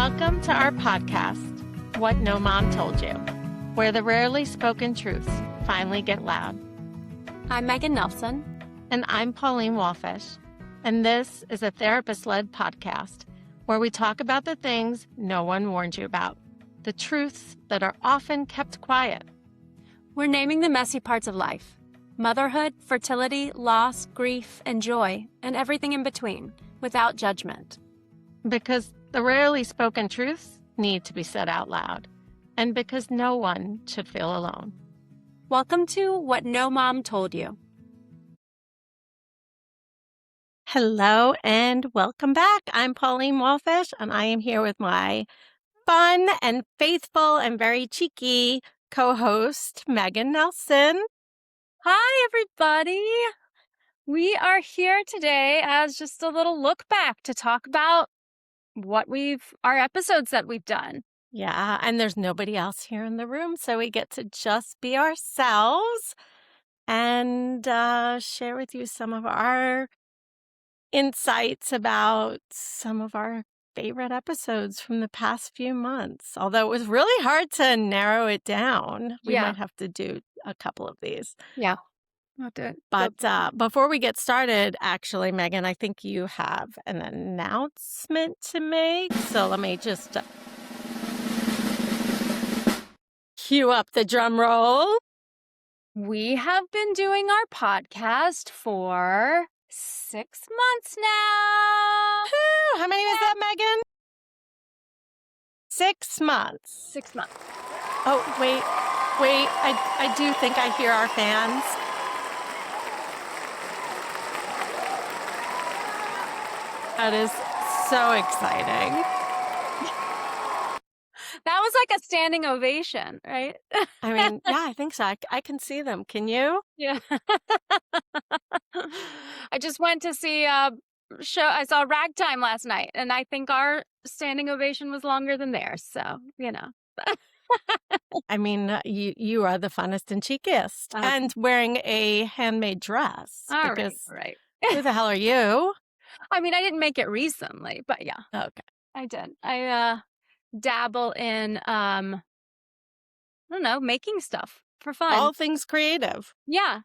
Welcome to our podcast, What No Mom Told You, where the rarely spoken truths finally get loud. I'm Megan Nelson. And I'm Pauline Walfish. And this is a therapist-led podcast where we talk about the things no one warned you about, the truths that are often kept quiet. We're naming the messy parts of life: motherhood, fertility, loss, grief, and joy, and everything in between, without judgment. Because the rarely spoken truths need to be said out loud, and because no one should feel alone. Welcome to What No Mom Told You. Hello and welcome back. I'm Pauline Walfish, and I am here with my fun and faithful and very cheeky co-host, Megan Nelson. Hi, everybody. We are here today as just a little look back to talk about our episodes that we've done. Yeah, and there's nobody else here in the room, so we get to just be ourselves and share with you some of our insights about some of our favorite episodes from the past few months. Although it was really hard to narrow it down. We might have to do a couple of these. Yeah. I'll do it. But before we get started, actually, Megan, I think you have an announcement to make. So let me just cue up the drum roll. We have been doing our podcast for 6 months now. How many was that, Megan? 6 months. 6 months. Oh, wait. I do think I hear our fans. That is so exciting. That was like a standing ovation, right? I mean, yeah, I think so. I can see them. Can you? Yeah. I just went to see a show. I saw Ragtime last night, and I think our standing ovation was longer than theirs. So, you know. I mean, you are the funnest and cheekiest. And wearing a handmade dress. All because right. Who the hell are you? I mean, I didn't make it recently, but yeah. Okay. I did. I dabble in, I don't know, making stuff for fun. All things creative. Yeah.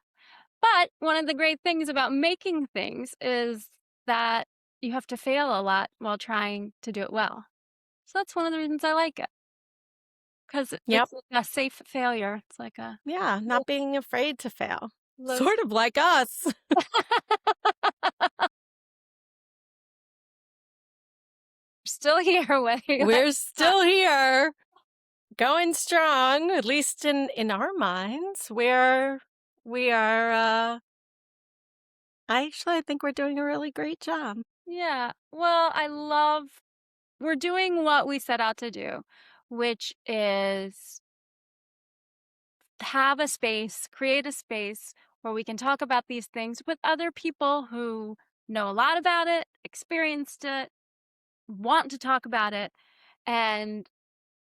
But one of the great things about making things is that you have to fail a lot while trying to do it well. So that's one of the reasons I like it. Because it's like a safe failure. It's like a... Yeah, not being afraid to fail. Sort of like us. Still here. We're still here. Going strong, at least in our minds. We are... I think we're doing a really great job. Yeah. Well, we're doing what we set out to do, which is create a space where we can talk about these things with other people who know a lot about it, experienced it, want to talk about it. And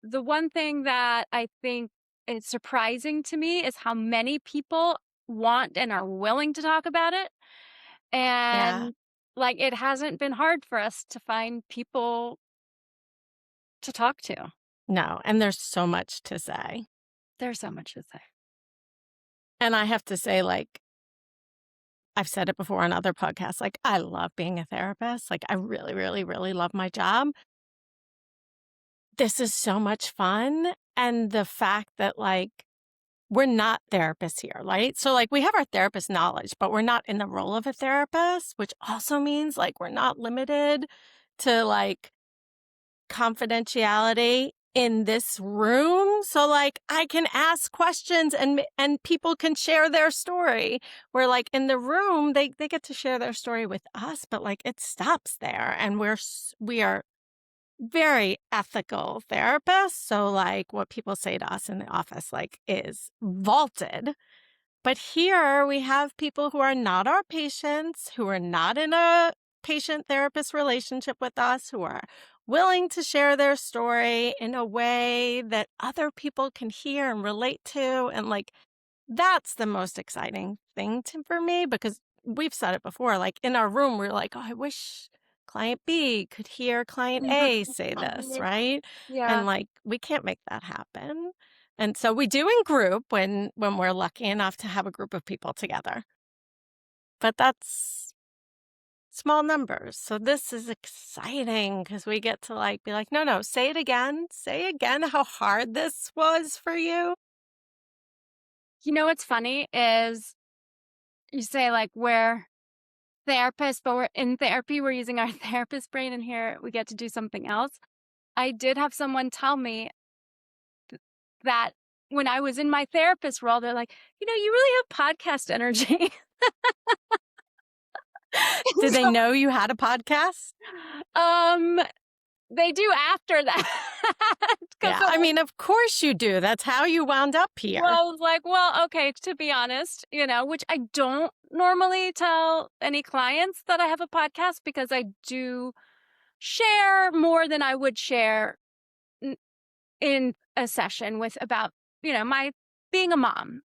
the one thing that I think is surprising to me is how many people want and are willing to talk about it. And it hasn't been hard for us to find people to talk to. No, and there's so much to say. There's so much to say. And I have to say, I've said it before on other podcasts, I love being a therapist. I really, really, really love my job. This is so much fun. And the fact that, we're not therapists here, right? So, we have our therapist knowledge, but we're not in the role of a therapist, which also means, we're not limited to, confidentiality in this room. So, I can ask questions and people can share their story. Where, in the room, they get to share their story with us, but, it stops there. And we are very ethical therapists. So, what people say to us in the office, is vaulted. But here we have people who are not our patients, who are not in a patient-therapist relationship with us, who are willing to share their story in a way that other people can hear and relate to. And, that's the most exciting thing for me, because we've said it before. In our room, we're oh, I wish client B could hear client Mhm. A say this, right? Yeah. And, like, we can't make that happen. And so we do in group when we're lucky enough to have a group of people together, but that's small numbers. So this is exciting because we get to, like, be like, "No, no, say it again. Say again how hard this was for you." You know what's funny is you say, like, we're therapists, but we're in therapy, we're using our therapist brain, and here we get to do something else. I did have someone tell me that when I was in my therapist role, they're like, "You really have podcast energy." Did they So, know you had a podcast? um, they do after that because Yeah, I mean, of course you do. That's how you wound up well, here. I was like, "Well, okay, to be honest," which I don't normally tell any clients that I have a podcast because I do share more than I would share n in a session with about, my being a mom,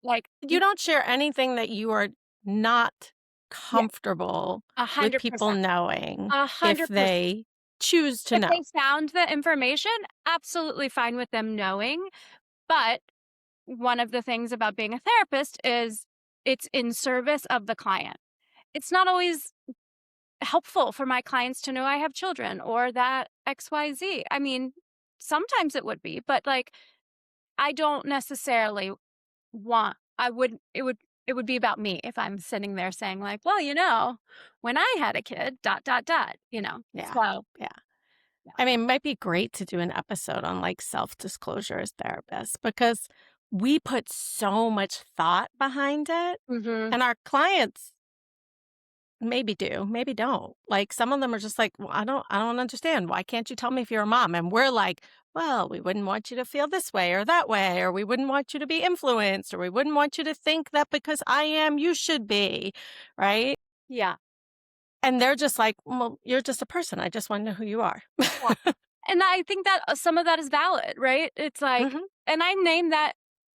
like, You don't share anything that you are not yeah, comfortable with people 100%, knowing if 100%. they choose to If know. they found the information, absolutely fine with them knowing, but one of the things about being a therapist is it's in service of the client. It's not always helpful for my clients to know I have children or that XYZ. I mean, sometimes it would be, but like I don't necessarily it would be about me if I'm sitting there saying like, well, when I had a kid, dot dot dot. Yeah, So, yeah. yeah. I mean, it might be great to do an episode on, like, self-disclosure as therapists because we put so much thought behind it, Mhm. and our clients maybe do, maybe don't. Like, some of them are just like, "Well, I don't understand. Why can't you tell me if you're a mom?" And we're like, "Well, we wouldn't want you to feel this way or that way, or we wouldn't want you to be influenced, or we wouldn't want you to think that because I am, you should be." Right? Yeah. And they're just like, "Well, you're just a person. I just wanna know who you are." Yeah. And I think that some of that is valid, right? It's like Mhm. and I name that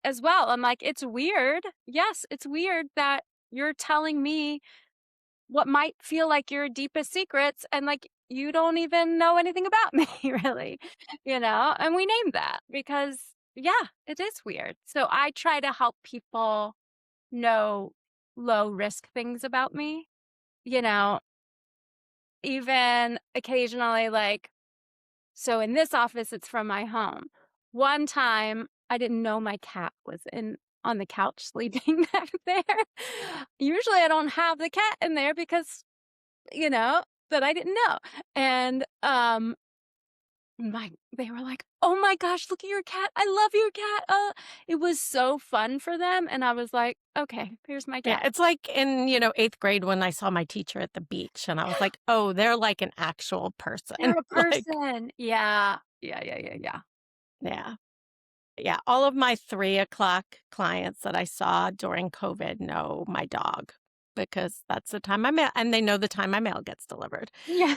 as well. I'm like, "It's weird." Yes, it's weird that you're telling me what might feel like your deepest secrets and, like, you don't even know anything about me, really, And we named that because, yeah, it is weird. So I try to help people know low risk things about me, you know, even occasionally, like so in this office, it's from my home. One time, I didn't know my cat was in on the couch sleeping back there. Usually, I don't have the cat in there because, that I didn't know. And they were like, "Oh my gosh, look at your cat. I love your cat." It was so fun for them, and I was like, "Okay, here's my Yeah, cat." it's like in, 8th grade when I saw my teacher at the beach, and I was like, "Oh, they're like an actual person." They're a Like, person. Yeah. Yeah, yeah, yeah, yeah. yeah. Yeah, all of my 3 o'clock clients that I saw during COVID know my dog because that's the time my mail and they know the time my mail gets delivered, Yeah.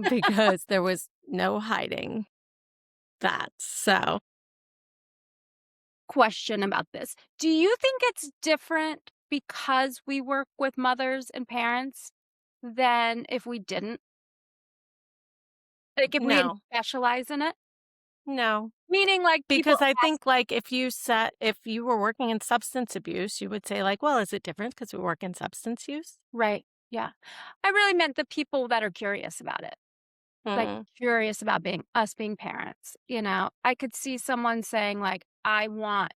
because there was no hiding that, so Question about this. Do you think it's different because we work with mothers and parents than if we didn't? Like, if we didn't no, specialize in it? no, Meaning, like, people because I ask. think, like, if you were working in substance abuse, you would say, like, "Well, is it different because we work in substance use?" Right, yeah. I really meant the people that are curious about it, like, Mm, curious about being parents. I could see someone saying, like, "I want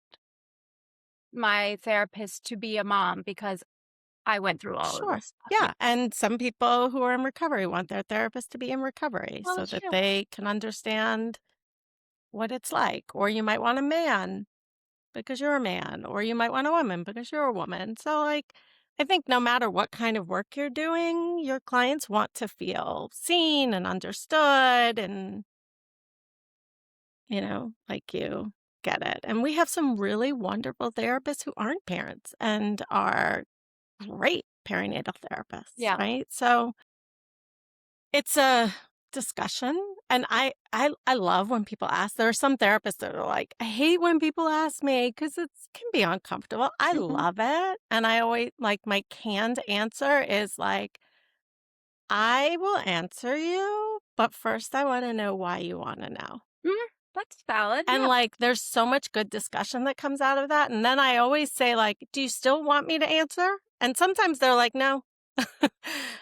my therapist to be a mom because I went through all of sure, this stuff." Yeah. yeah, and some people who are in recovery want their therapist to be in recovery Well, so that's that true. they can understand what it's like. Or you might want a man because you're a man, or you might want a woman because you're a woman. So, like, I think no matter what kind of work you're doing, your clients want to feel seen and understood and, like you get it. And we have some really wonderful therapists who aren't parents and are great perinatal therapists, Yeah. right? So, it's a discussion, and I love when people ask. There are some therapists that are like, "I hate when people ask me because it's can be uncomfortable." I Mhm. love it, and I always like, my canned answer is like, I will answer you, but first I wanna know why you wanna know. Mhm, that's valid, And, yeah. like, there's so much good discussion that comes out of that, and then I always say, like, "Do you still want me to answer?" And sometimes they're like, "No."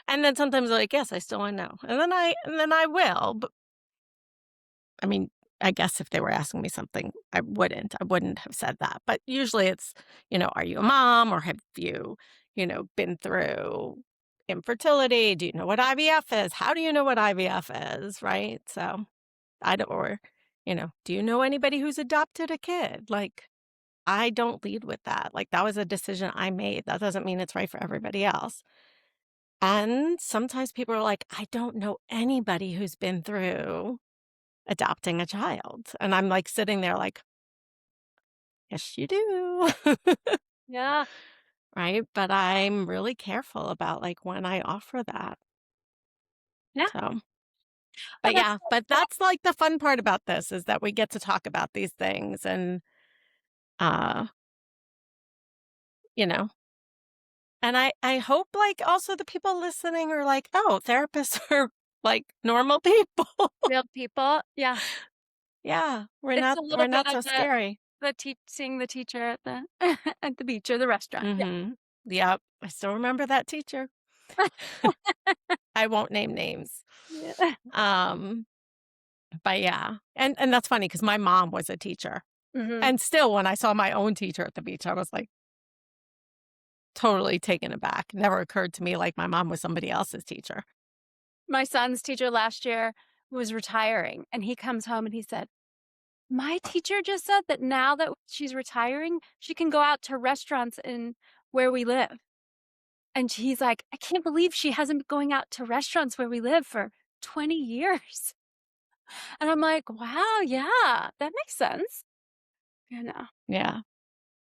And then sometimes they're like, "Yes, I still wanna know." And then I will, but I mean, I guess if they were asking me something, I wouldn't have said that, but usually it's, "Are you a mom, or have you, been through infertility? Do you know what IVF is? How do you know what IVF is?" Right? So, I don't or, "Do you know anybody who's adopted a kid?" Like, I don't lead with that, like, that was a decision I made, that doesn't mean it's right for everybody else. And sometimes people are like, "I don't know anybody who's been through adopting a child." And I'm, like, sitting there like, "Yes, you do." Yeah, Right? But I'm really careful about, like, when I offer that. yeah. So Well, but that's yeah, good. but that's, like, the fun part about this is that we get to talk about these things and, uh, you know and I hope, like, also the people listening are like, "Oh, therapists are, like, normal people." Real people, yeah. Yeah, we're It's not a little we're bit not of so the scary. seeing the teacher at the at the beach or the restaurant, yeah. Mhm. Yep, I still remember that teacher. I won't name names. Yeah. Um, but yeah, and that's funny because my mom was a teacher, Mhm. and still, when I saw my own teacher at the beach, I was, like, totally taken aback. Never occurred to me, like, my mom was somebody else's teacher. My son's teacher last year was retiring, and he comes home and he said, "My teacher just said that now that she's retiring, she can go out to restaurants in where we live." And he's like, "I can't believe she hasn't been going out to restaurants where we live for 20 years." And I'm like, "Wow, yeah, that makes sense." You know? Yeah,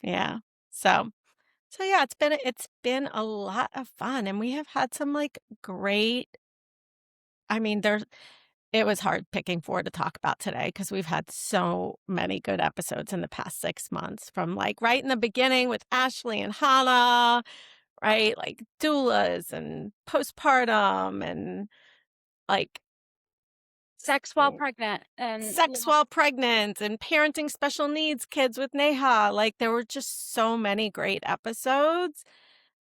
yeah. So yeah, it's been a lot of fun, and we have had some, like, great I mean, it was hard picking 4 to talk about today because 'cause we've had so many good episodes in the past 6 months from, like, right in the beginning with Ashley and Hannah, right? Like, doulas and postpartum and, like, Sex while pregnant and sex yeah. while pregnant and parenting special needs kids with Neha, like, there were just so many great episodes,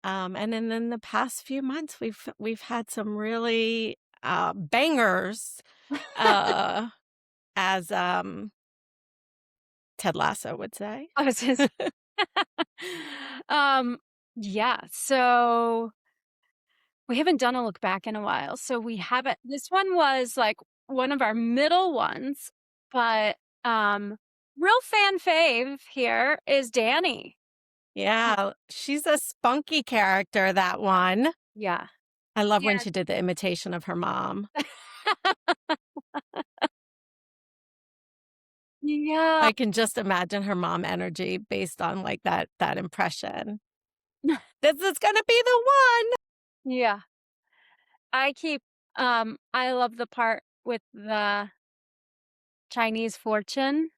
and then in the past few months, we've had some really, bangers, uh, as, Ted Lasso would say. I was just um, yeah, so we haven't done a look back in a while, so we haven't this one was, like, one of our middle ones, but, real fan fave here is Danny. Yeah, she's a spunky character, that one. Yeah. I love when Yeah. she did the imitation of her mom. Yeah. I can just imagine her mom energy based on, like, that impression. "This is gonna be the one!" Yeah. I keep I love the part with the Chinese fortune.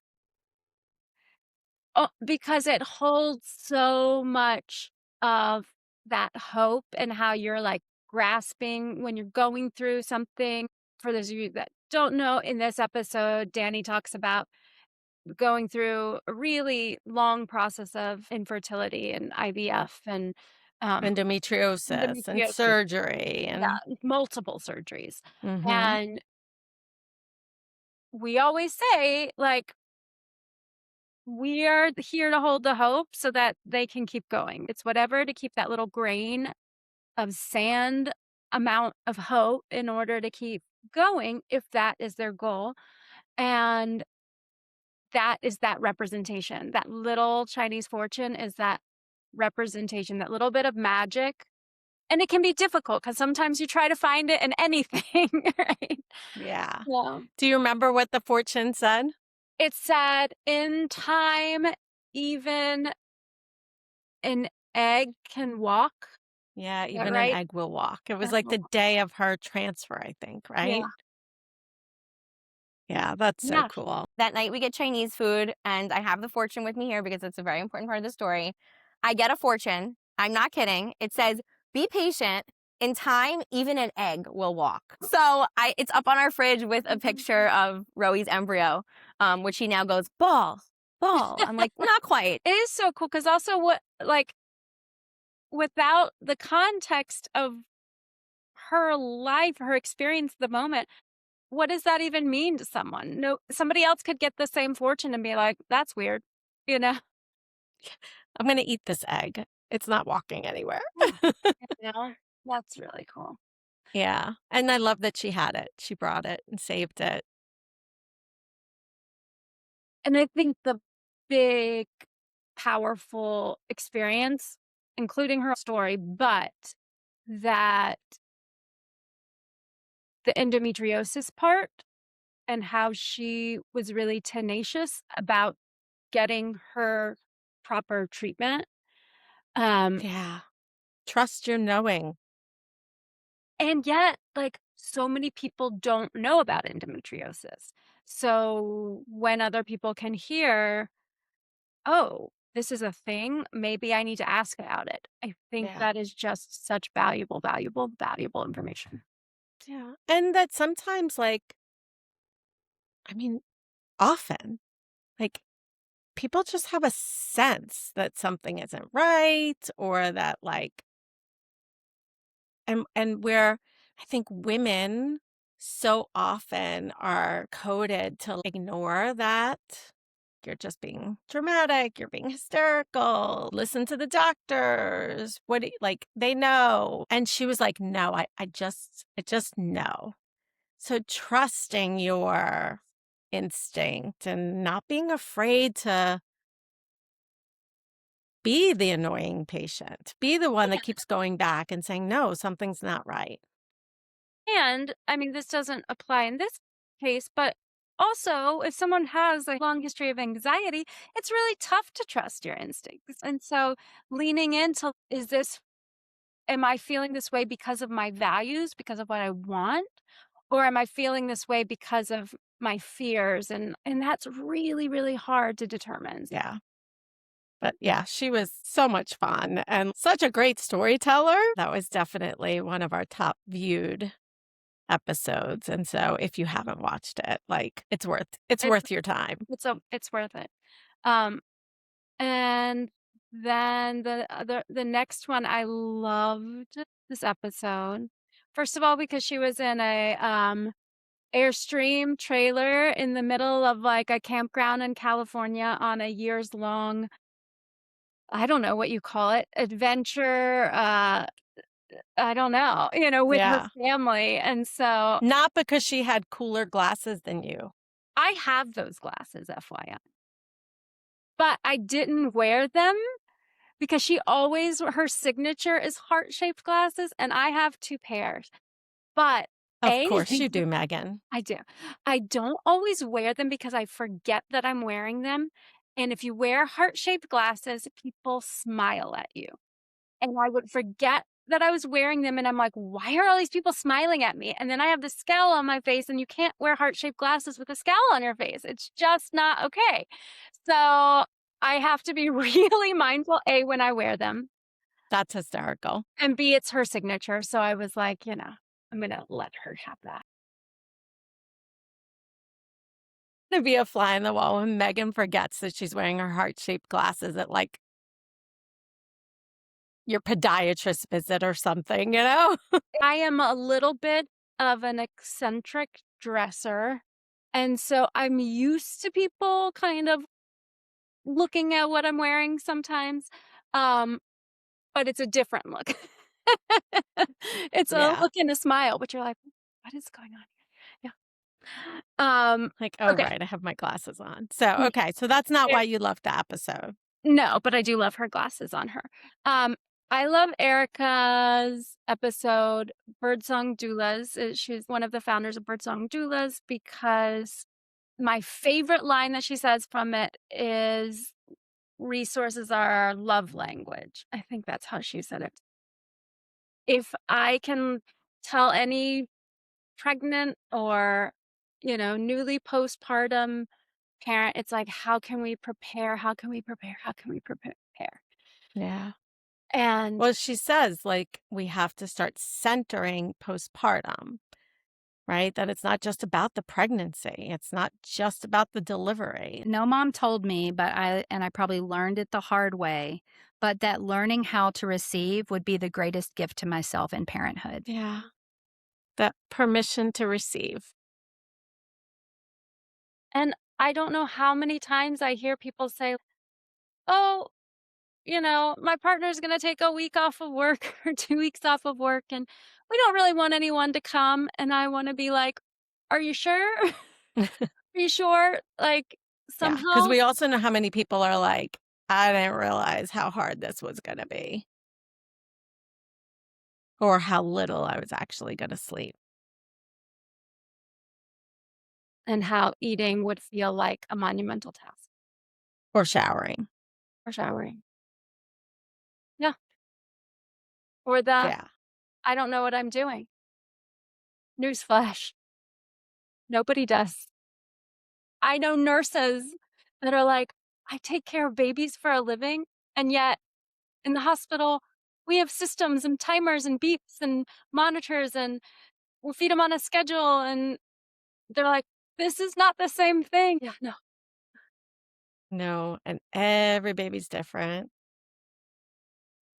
Oh, because it holds so much of that hope and how you're, like, grasping when you're going through something. For those of you that don't know, in this episode, Danny talks about going through a really long process of infertility and IVF and, um, Endometriosis and endometriosis. surgery and Yeah, multiple surgeries. mhm. And we always say, like, we are here to hold the hope so that they can keep going. It's whatever to keep that little grain of sand amount of hope in order to keep going if that is their goal. And that is that representation. That little Chinese fortune is that representation, that little bit of magic. And it can be difficult because sometimes you try to find it in anything, right? Yeah. Yeah. Do you remember what the fortune said? It said, "In time, even an egg can walk." Yeah, Is that even an right? egg will walk. It was like the Oh, day of her transfer, I think, yeah. right? Yeah, that's so Yeah. cool. That night we get Chinese food, and I have the fortune with me here because it's a very important part of the story. I get a fortune. I'm not kidding. It says, "Be patient. in time, even an egg will walk. So it's up on our fridge with a picture of Roey's embryo, which he now goes, ball, ball. I'm like, not quite. It is so cool because also what, like, without the context of her life, her experience, the moment, what does that even mean to someone? No, somebody else could get the same fortune and be like, "That's weird," you know? I'm gonna eat this egg. It's not walking anywhere. You know? That's really cool. Yeah, and I love that she had it. She brought it and saved it. And I think the big, powerful experience, including her story, but that the endometriosis part and how she was really tenacious about getting her proper treatment. Um, Yeah. Trust your knowing. and yet, like, so many people don't know about endometriosis. So when other people can hear, oh, this is a thing, maybe I need to ask about it. I think Yeah. that is just such valuable, valuable, valuable information. Yeah, and that sometimes, like, I mean, often, like, people just have a sense that something isn't right or that, like, and where I think women so often are coded to ignore that. You're just being dramatic, you're being hysterical, listen to the doctors. What do you, like, they know. And she was like, no, I just know. So trusting your instinct and not being afraid to be the annoying patient, be the one that keeps going back and saying, no, something's not right. And I mean, this doesn't apply in this case, but also if someone has a long history of anxiety, it's really tough to trust your instincts. And so leaning into, is this, am I feeling this way because of my values, because of what I want? Or am I feeling this way because of my fears? And that's really, really hard to determine. Yeah. But yeah, she was so much fun and such a great storyteller. That was definitely one of our top viewed episodes. And so if you haven't watched it, like it's It's worth your time. it's worth it. Um, and then the next one, I loved this episode. First of all, because she was in a Airstream trailer in the middle of like a campground in California on a years long, I don't know what you call it, adventure, I don't know, with her Yeah. family. And so Not because she had cooler glasses than you. I have those glasses, FYI, but I didn't wear them because she always, her signature is heart-shaped glasses, and I have 2 pairs. But Of A, course you do, Megan. I do. I don't always wear them because I forget that I'm wearing them, and if you wear heart-shaped glasses, people smile at you, and I would forget that I was wearing them, and I'm like, "Why are all these people smiling at me?" And then I have the scowl on my face, and you can't wear heart-shaped glasses with a scowl on your face. It's just not okay. So, I have to be really mindful, A, when I wear them, That's hysterical. and B, it's her signature, so I was like, I'm gonna let her have that. To be a fly on the wall when Megan forgets that she's wearing her heart-shaped glasses at, like, your podiatrist visit or something, you know? I am a little bit of an eccentric dresser, and so I'm used to people kind of looking at what I'm wearing sometimes, um, but it's a different look. It's a Yeah. look and a smile, but you're like, "What is going on here?" Like, "Oh, Okay. right, I have my glasses on." So, Mm, okay, so that's not fair. why you loved the episode. No, but I do love her glasses on her. Um, I love Erica's episode, Birdsong Doulas. She's one of the founders of Birdsong Doulas because my favorite line that she says from it is, "Resources are our love language." I think that's how she said it. If I can tell any pregnant or, newly postpartum parent, it's like, how can we prepare? How can we prepare? How can we prepare? Yeah. And Well, she says, like, we have to start centering postpartum, right? That it's not just about the pregnancy. It's not just about the delivery. No mom told me, but I probably learned it the hard way, but that learning how to receive would be the greatest gift to myself in parenthood. Yeah. That permission to receive. and I don't know how many times I hear people say, "Oh, my partner's going to take a week off of work or 2 weeks off of work and we don't really want anyone to come." And I want to be like, "Are you sure? Are you sure?" Like Yeah, because somehow. we also know how many people are like, "I didn't realize how hard this was gonna be, or how little I was actually gonna sleep, And how eating would feel like a monumental task or showering." or showering. Yeah. Or the Yeah. I don't know what I'm doing. Newsflash. Nobody does. I know nurses that are like, I take care of babies for a living. And yet in the hospital, we have systems and timers and beeps and monitors and we'll feed them on a schedule. And they're like, this is not the same thing. Yeah, no. No, and every baby's different.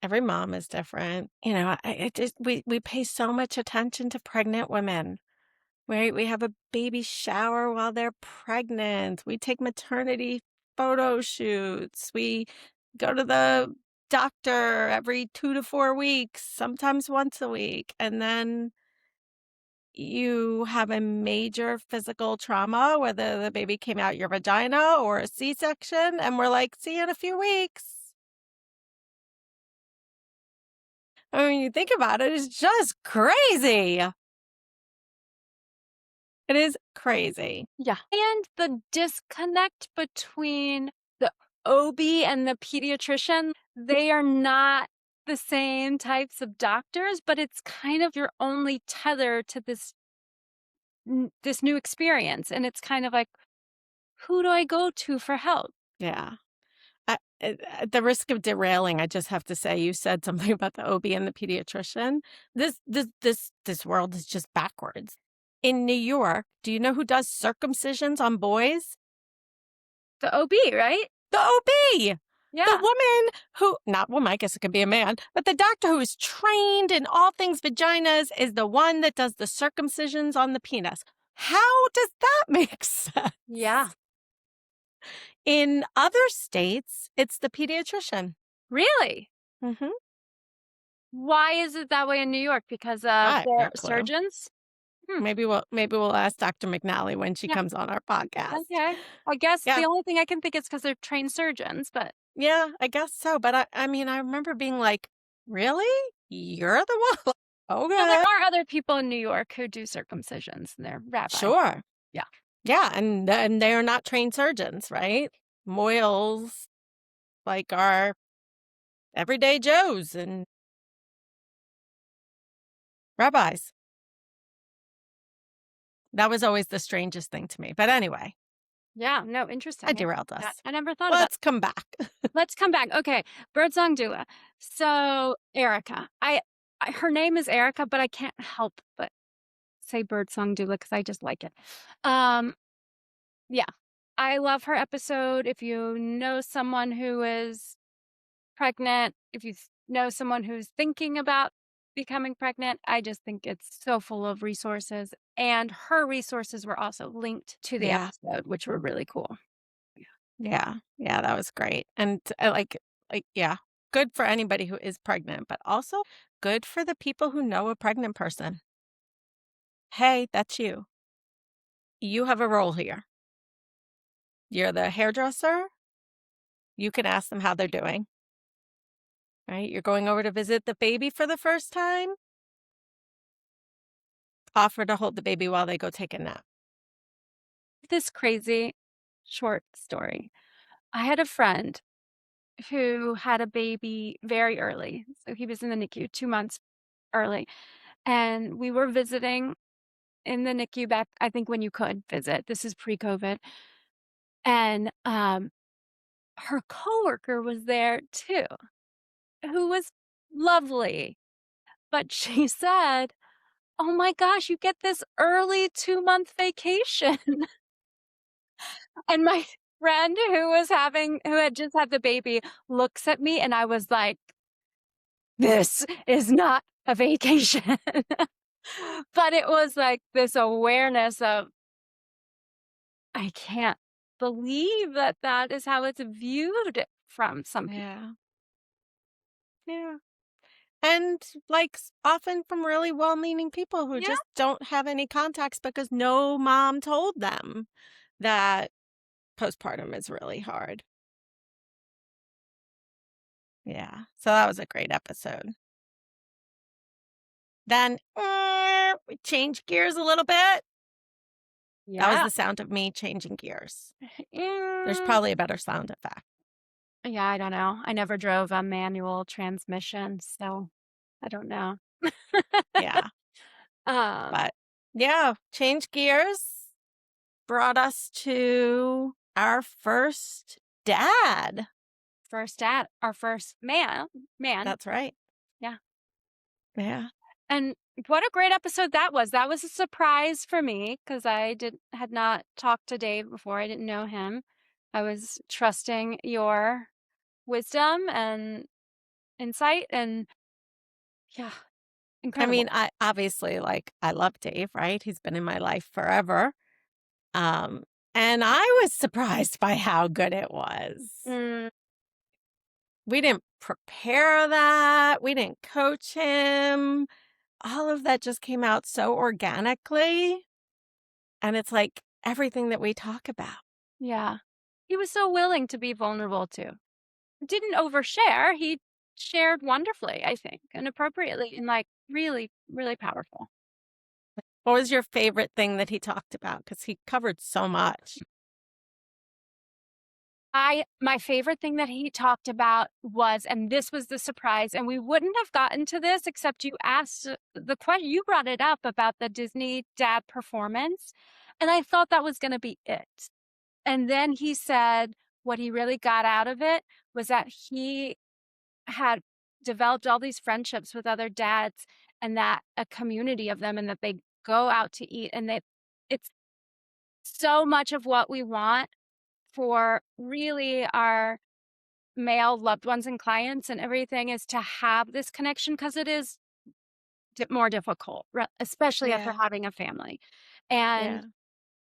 Every mom is different. I it just we pay so much attention to pregnant women, right? We have a baby shower while they're pregnant. We take maternity photo shoots. We go to the doctor every 2 to 4 weeks, sometimes once a week, and then you have a major physical trauma, whether the baby came out your vagina or a C-section, and we're like, "See you in a few weeks." I mean, you think about it, it's just crazy. It is crazy. Yeah. And the disconnect between the OB and the pediatrician, they are not the same types of doctors, but it's kind of your only tether to this new experience. And it's kind of like, who do I go to for help? Yeah. At the risk of derailing, I just have to say, you said something about the OB and the pediatrician. This world is just backwards. In New York, do you know who does circumcisions on boys? The OB, right? The OB! The Yeah. woman who not woman, I guess it could be a man, but the doctor who is trained in all things vaginas is the one that does the circumcisions on the penis. How does that make sense? Yeah. In other states, it's the pediatrician. Really? Mhm. Why is it that way in New York? Because of I have their no clue. surgeons? Hmm. Maybe we'll ask Dr. McNally when she Yeah. comes on our podcast. Okay. I guess Yeah. the only thing I can think is because they're trained surgeons, but Yeah, I guess so, but I mean, I remember being like, "Really? You're the one?" well, there Okay. are other people in New York who do circumcisions, and they're rabbis. Sure. Yeah. Yeah, and they are not trained surgeons, right? Moils, like, are everyday Joes and rabbis. That was always the strangest thing to me, but anyway, Yeah, no, I interesting. derailed us. I never thought about. Let's come back. Let's come back. Okay, birdsong doula. So, Erica. Her name is Erica, but I can't help but say birdsong doula because I just like it. Um, yeah. I love her episode. If you know someone who is pregnant, if you know someone who's thinking about becoming pregnant, I just think it's so full of resources. And her resources were also linked to the Yeah. episode, which were really cool. Yeah. Yeah, that was great, and, yeah, good for anybody who is pregnant, but also good for the people who know a pregnant person. "Hey, that's you. You have a role here. You're the hairdresser, you can ask them how they're doing, right? You're going over to visit the baby for the first time, offer to hold the baby while they go take a nap." This crazy short story. I had a friend who had a baby very early. So he was in the NICU 2 months early. And we were visiting in the NICU back, I think, when you could visit. This is pre COVID. And her coworker was there too, who was lovely. But she said, "Oh my gosh, you get this early 2-month vacation." And my friend who had just had the baby looks at me and I was like, "This is not a vacation." But it was like this awareness of, I can't believe that that is how it's viewed from some people. Yeah. Yeah. And like often from really well-meaning people who Yeah. just don't have any context because no mom told them that postpartum is really hard. Yeah. So that was a great episode. Then we change gears a little bit. That was Yeah. the sound of me changing gears. There's Mm, probably a better sound effect. yeah, I don't know. I never drove a manual transmission, so I don't know. Yeah. Um, But yeah, change gears brought us to our first dad. our first man. That's right. Yeah. Yeah. And what a great episode that was. That was a surprise for me because had not talked to Dave before. I didn't know him. I was trusting your wisdom and insight, and yeah, I mean, incredible. I obviously like I love Dave, right? He's been in my life forever. Um, and I was surprised by how good it was. Mm, We didn't prepare that. We didn't coach him. All of that just came out so organically. And it's like everything that we talk about. yeah. He was so willing to be vulnerable too. Didn't overshare. He shared wonderfully, I think, and appropriately, and like really, really powerful. What was your favorite thing that he talked about? Because he covered so much. My favorite thing that he talked about was, and this was the surprise, and we wouldn't have gotten to this except you asked the question, you brought it up about the Disney dad performance, and I thought that was going to be it. And then he said what he really got out of it was that he had developed all these friendships with other dads and that a community of them and that they go out to eat and that it's so much of what we want for really our male loved ones and clients and everything is to have this connection because it is more difficult, especially after Yeah. having a family. And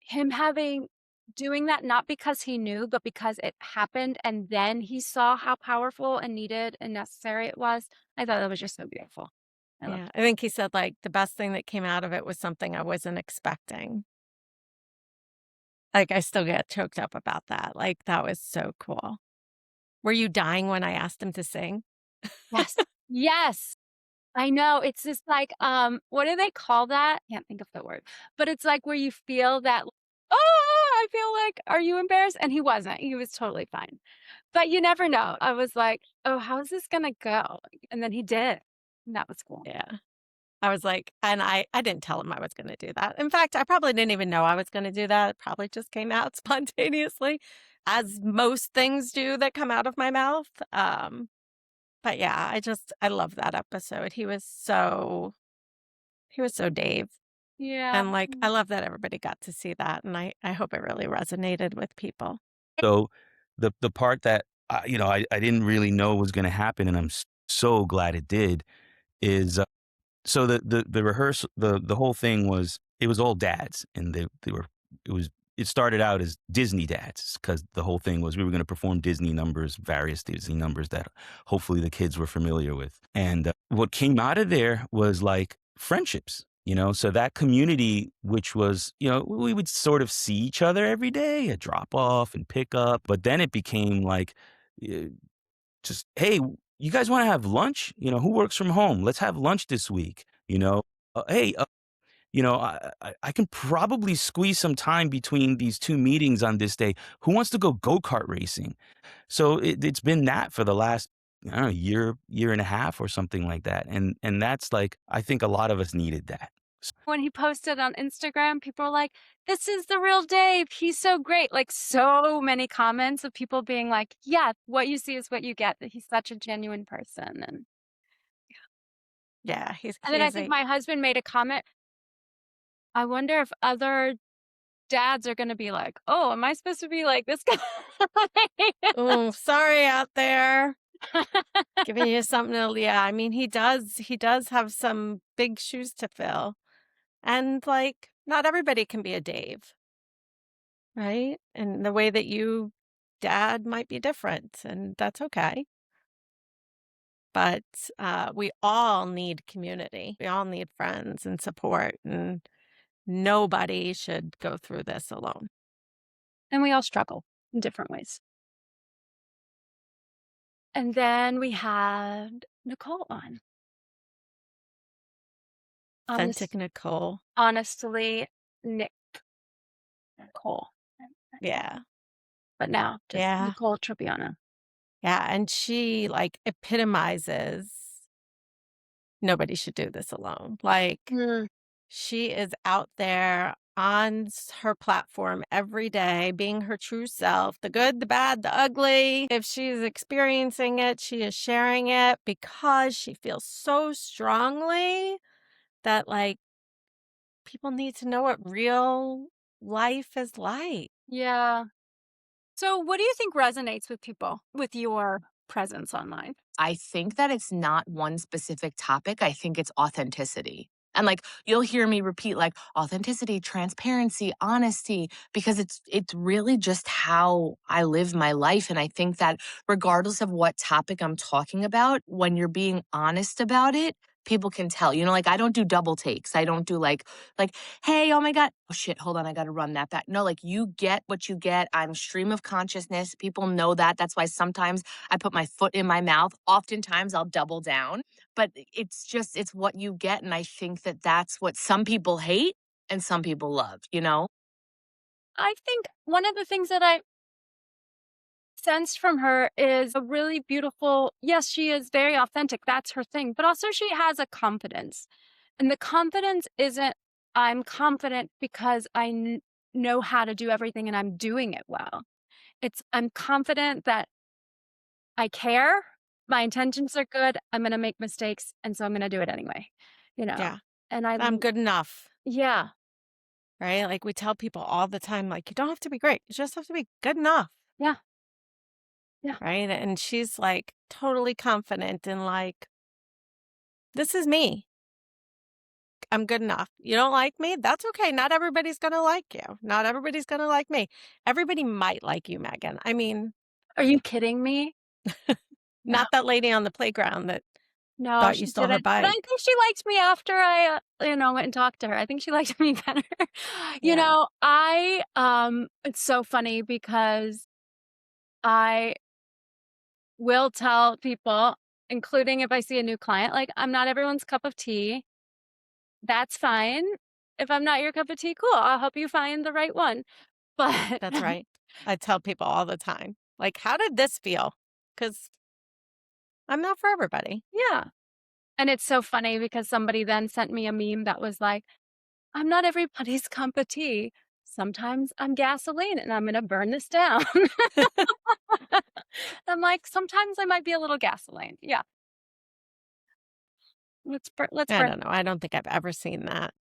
Yeah. him doing that not because he knew, but because it happened and then he saw how powerful and needed and necessary it was. I thought that was just so beautiful. I Yeah. loved I think he said like the best thing that came out of it was something I wasn't expecting. Like I still get choked up about that. Like that was so cool. Were you dying when I asked him to sing? it. Yes. Yes. I know. It's just like, what do they call that? Can't think of the word. But it's like where you feel that, oh, I feel like, are you embarrassed? And he wasn't. He was totally fine. But you never know. I was like, oh, how is this gonna go? And then he did. And that was cool. Yeah. I was like, and I didn't tell him I was going to do that. In fact, I probably didn't even know I was going to do that. It probably just came out spontaneously, as most things do that come out of my mouth. But yeah, I love that episode. He was so Dave. Yeah. And like I love that everybody got to see that. And I hope it really resonated with people. So the part that I didn't really know was going to happen, and I'm so glad it did. Is so the rehearsal the whole thing was it was all dads, and they were it was it started out as Disney dads because the whole thing was we were going to perform Disney numbers, various Disney numbers that hopefully the kids were familiar with, and what came out of there was like friendships. So that community, which was, we would sort of see each other every day, a drop off and pick up. But then it became like, uh, just, hey, you guys want to have lunch? Who works from home? Let's have lunch this week. Hey, I can probably squeeze some time between these two meetings on this day. Who wants to go-kart racing? So it's been that for the last, I don't know, year and a half or something like that. And that's like, I think a lot of us needed that. When he posted on Instagram, people were like, this is the real Dave. He's so great. Like so many comments of people being like, yeah, what you see is what you get, that he's such a genuine person. And Yeah, And then I he's think a my husband made a comment, I wonder if other dads are gonna be like, "Oh, am I supposed to be like this guy?" oh, sorry out there. Giving you something to yeah, I mean, he does have some big shoes to fill. And, like, not everybody can be a Dave, right? And the way that you dad might be different, and that's okay. But, we all need community. We all need friends and support, and nobody should go through this alone. And we all struggle in different ways. And then we had Nicole on. Authentic Honest Nicole. honestly, Nicole. Yeah. But now just Yeah. Nicole Tropiano. Yeah, and she, like, epitomizes nobody should do this alone. Like, Mm, she is out there on her platform every day, being her true self, the good, the bad, the ugly. If she's experiencing it, she is sharing it because she feels so strongly that, like, people need to know what real life is like. yeah. So what do you think resonates with people with your presence online? I think that it's not one specific topic. I think it's authenticity. And like you'll hear me repeat like authenticity, transparency, honesty because it's really just how I live my life and I think that regardless of what topic I'm talking about, when you're being honest about it, people can tell. You know, like I don't do double takes. I don't do like hey, oh my god, oh shit, hold on, I got to run that back. No, like you get what you get. I'm stream of consciousness. People know that. That's why sometimes I put my foot in my mouth. Oftentimes I'll double down, but it's what you get. And I think that that's what some people hate and some people love, you know? I think one of the things that I sensed from her is a really beautiful, yes, she is very authentic. That's her thing. But also she has a confidence. And the confidence isn't, I'm confident because know how to do everything and I'm doing it well. It's, I'm confident that I care. My intentions are good. I'm going to make mistakes. And so I'm going to do it anyway, you know? Yeah, And I, I'm good enough, yeah, right? Like we tell people all the time, like, you don't have to be great. You just have to be good enough. yeah, yeah. Right? And she's like totally confident in like, this is me. I'm good enough. You don't like me? That's okay. Not everybody's going to like you. Not everybody's going to like me. Everybody might like you, Megan. I mean, Are you kidding me? No, not that lady on the playground that no, thought you she stole her didn't. But I bike. think she liked me after I, went and talked to her. I think she liked me better. Yeah, It's so funny because I will tell people, including if I see a new client, like, I'm not everyone's cup of tea. That's fine. If I'm not your cup of tea, cool. I'll help you find the right one. But that's right. I tell people all the time, like, how did this feel? Because I'm not for everybody. yeah. And it's so funny because somebody then sent me a meme that was like, I'm not everybody's cup of tea. Sometimes I'm gasoline and I'm going to burn this down. I'm like, sometimes I might be a little gasoline. Yeah. Let's I burn. don't know. I don't think I've ever seen that.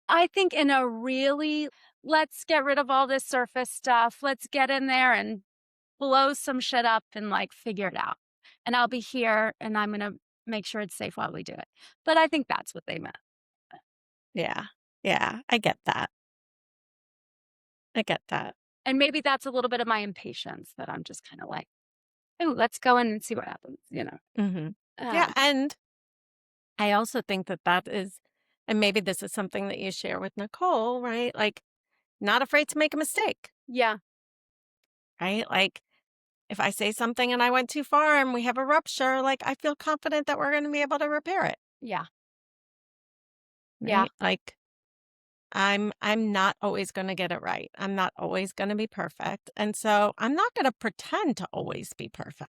I think in a really, let's get rid of all this surface stuff. Let's get in there and blow some shit up and like figure it out. And I'll be here and I'm going to make sure it's safe while we do it. But I think that's what they meant. Yeah. Yeah. I get that. I get that. And maybe that's a little bit of my impatience that I'm just kind of like, oh, let's go in and see what happens. Hmm. Yeah. Um, And I also think that that is, and maybe this is something that you share with Nicole, right? Like, not afraid to make a mistake, yeah, right? Like, if I say something and I went too far and we have a rupture, like, I feel confident that we're going to be able to repair it, yeah, yeah. right? Like, I'm not always going to get it right. I'm not always going to be perfect. And so I'm not going to pretend to always be perfect.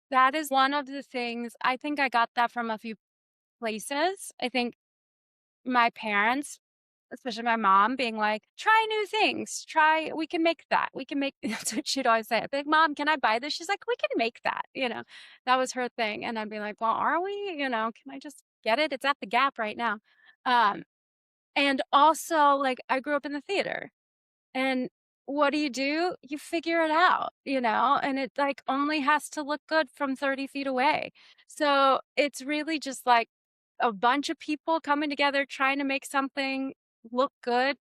That is one of the things, I think I got that from a few places. I think my parents especially my mom being like, try new things. We can make that. We can make, that's what she'd always say. I'd be like, Mom, can I buy this? She's like, we can make that. That was her thing. And I'd be like, well, are we? Can I just get it? It's at the Gap right now. And also, like, I grew up in the theater. And what do? You figure it out, and it like only has to look good from 30 feet away. So it's really just like a bunch of people coming together, trying to make something look good,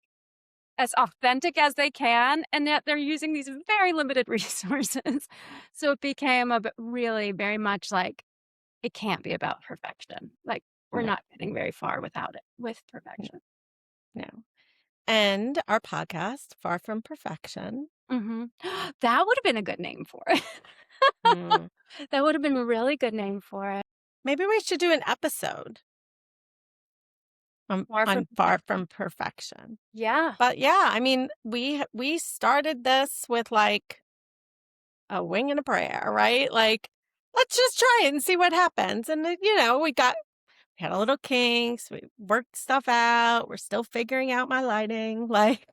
as authentic as they can. And yet they're using these very limited resources. So it became really very much like, it can't be about perfection. Like, we're No. not getting very far without it, with perfection. No. And our podcast, Far From Perfection. That would have been a good name for it. Mm. That would have been a really good name for it. Maybe we should do an episode on Far From Perfection. Yeah. But yeah, I mean, we started this with like a wing and a prayer, right? Like, let's just try it and see what happens. And we had a little kinks, we worked stuff out. We're still figuring out my lighting. Like,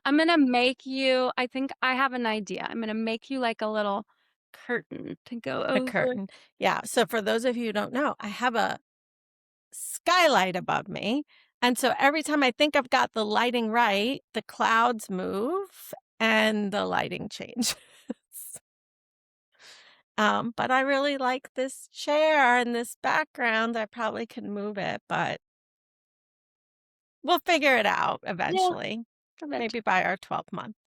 I'm going to make you, I think I have an idea. I'm going to make you like a little curtain to go a over. curtain. Yeah. So for those of you who don't know, I have a skylight above me. And so every time I think I've got the lighting right, the clouds move and the lighting changes. But I really like this chair and this background. I probably can move it, but we'll figure it out eventually. Maybe by our 12th month.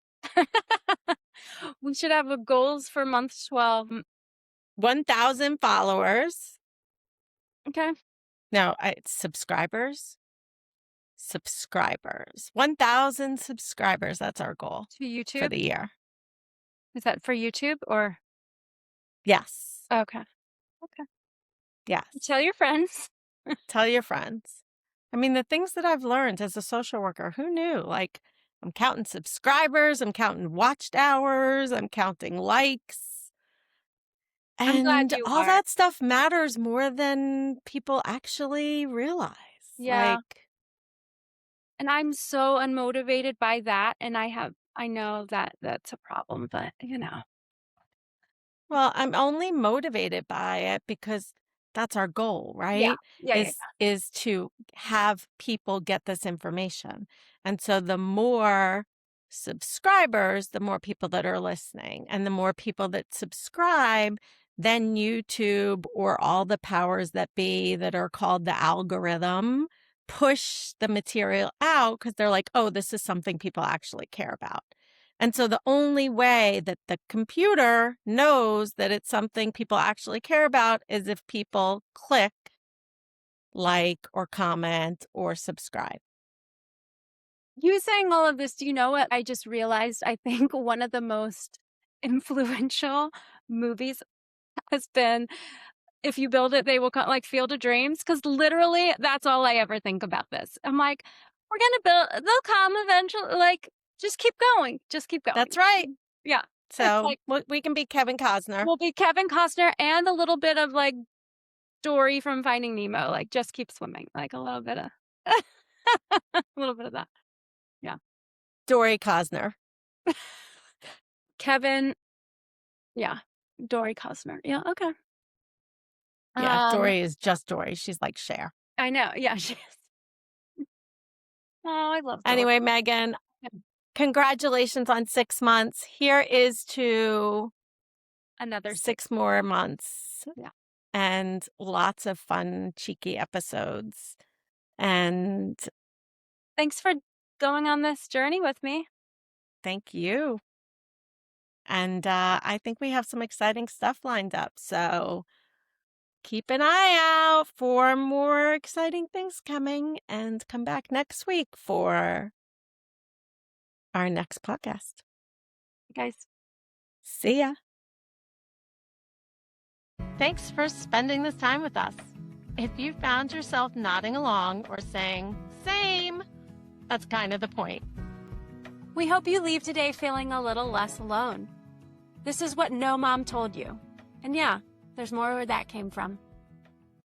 We should have a goals for month 12. 1,000 followers. Okay. No, it's subscribers. 1,000 subscribers. That's our goal To YouTube? for the year. Is that for YouTube or? Yes. Okay. Yes. Tell your friends. Tell your friends. I mean, the things that I've learned as a social worker, who knew? Like, I'm counting subscribers, I'm counting watched hours, I'm counting likes. I'm glad And you all are. that stuff matters more than people actually realize. Yeah. Like, And I'm so unmotivated by that. And I know that that's a problem, but well, I'm only motivated by it because that's our goal, Yeah. right? Yeah. Is to have people get this information. And so the more subscribers, the more people that are listening. And the more people that subscribe, then YouTube or all the powers that be that are called the algorithm push the material out because they're like, oh, this is something people actually care about. And so the only way that the computer knows that it's something people actually care about is if people click, like, or comment, or subscribe. You saying all of this, do you know what I just realized? I think one of the most influential movies has been If You Build It, They Will Come, like Field of Dreams, because literally that's all I ever think about this. I'm like, we're going to build, they'll come eventually. Like, just keep going. Just keep going. That's right. Yeah. So we can be Kevin Costner. We'll be Kevin Costner and a little bit of like Dory from Finding Nemo. Like, just keep swimming. Like a little bit of, a little bit of that. Yeah. Dory Costner. Kevin. Yeah. Dory Costner. Yeah. Okay. Yeah, Dory is just Dory. She's like Cher. I know. Yeah, she is. Oh, I love Dory. Anyway, Megan, congratulations on 6 months. Here is to Another 6 more months. Yeah. And lots of fun, cheeky episodes. And thanks for going on this journey with me. thank you. And I think we have some exciting stuff lined up. So keep an eye out for more exciting things coming and come back next week for our next podcast. Guys. See ya. Thanks for spending this time with us. If you found yourself nodding along or saying, same, that's kind of the point. We hope you leave today feeling a little less alone. This is what no mom told you. And yeah, there's more where that came from.